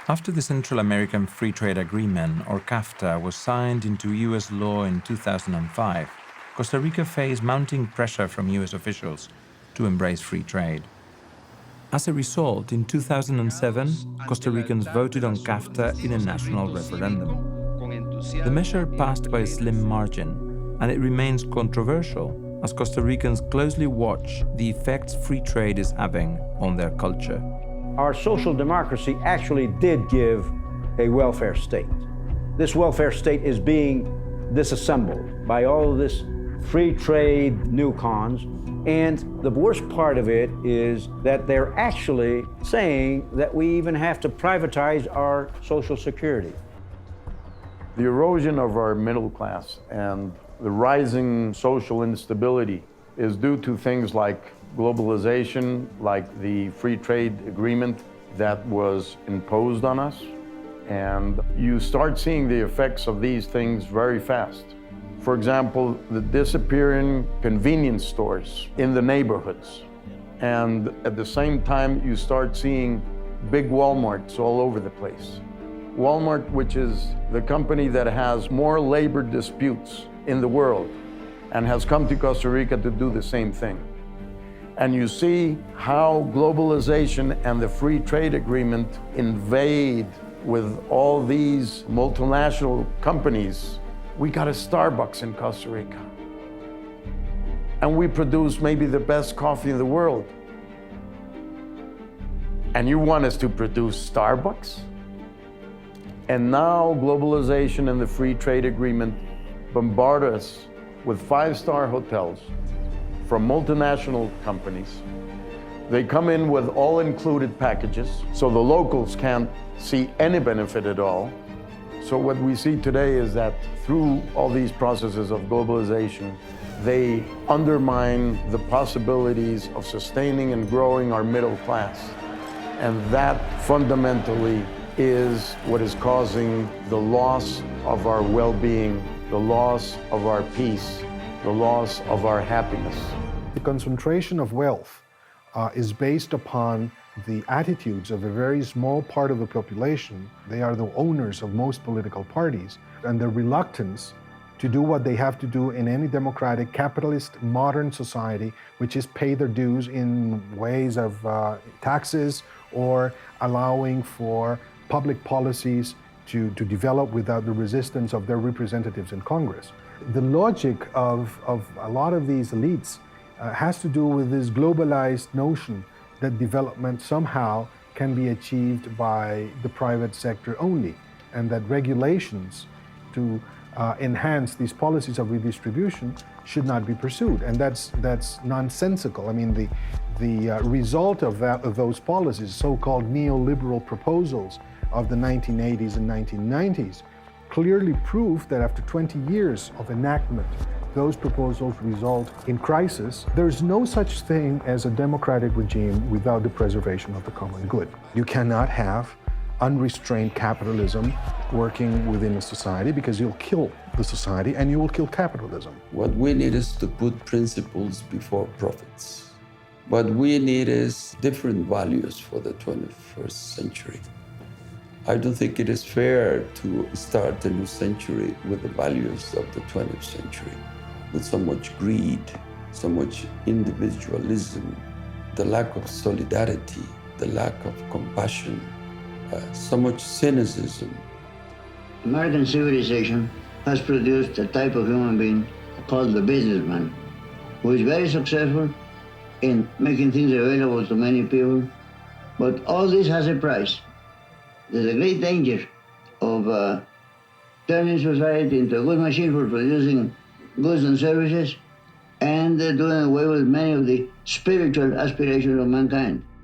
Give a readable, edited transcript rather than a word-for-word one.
After the Central American Free Trade Agreement, or CAFTA, was signed into U.S. law in 2005, Costa Rica faced mounting pressure from U.S. officials to embrace free trade. As a result, in 2007, Costa Ricans voted on CAFTA in a national referendum. The measure passed by a slim margin, and it remains controversial as Costa Ricans closely watch the effects free trade is having on their culture. Our social democracy actually did give a welfare state. This welfare state is being disassembled by all of this free trade neocons, and the worst part of it is that they're actually saying that we even have to privatize our Social Security. The erosion of our middle class and the rising social instability is due to things like globalization, like the free trade agreement that was imposed on us. And you start seeing the effects of these things very fast. For example, the disappearing convenience stores in the neighborhoods. And at the same time, you start seeing big Walmarts all over the place. Walmart, which is the company that has more labor disputes in the world and has come to Costa Rica to do the same thing. And you see how globalization and the free trade agreement invade with all these multinational companies. We got a Starbucks in Costa Rica. And we produce maybe the best coffee in the world. And you want us to produce Starbucks? And now globalization and the free trade agreement bombard us with five-star hotels from multinational companies. They come in with all-included packages, so the locals can't see any benefit at all. So what we see today is that through all these processes of globalization, they undermine the possibilities of sustaining and growing our middle class. And that fundamentally is what is causing the loss of our well-being, the loss of our peace, the loss of our happiness. The concentration of wealth is based upon the attitudes of a very small part of the population. They are the owners of most political parties, and their reluctance to do what they have to do in any democratic, capitalist, modern society, which is pay their dues in ways of taxes or allowing for public policies to develop without the resistance of their representatives in Congress. The logic of a lot of these elites has to do with this globalized notion that development somehow can be achieved by the private sector only, and that regulations to enhance these policies of redistribution should not be pursued. And that's nonsensical. I mean, the result of those policies, so-called neoliberal proposals of the 1980s and 1990s, clearly proved that after 20 years of enactment, those proposals result in crisis. There's no such thing as a democratic regime without the preservation of the common good. You cannot have unrestrained capitalism working within a society, because you'll kill the society and you will kill capitalism. What we need is to put principles before profits. What we need is different values for the 21st century. I don't think it is fair to start a new century with the values of the 20th century, with so much greed, so much individualism, the lack of solidarity, the lack of compassion, so much cynicism. American civilization has produced a type of human being called the businessman, who is very successful in making things available to many people, but all this has a price. There's a great danger of turning society into a good machine for producing goods and services and doing away with many of the spiritual aspirations of mankind.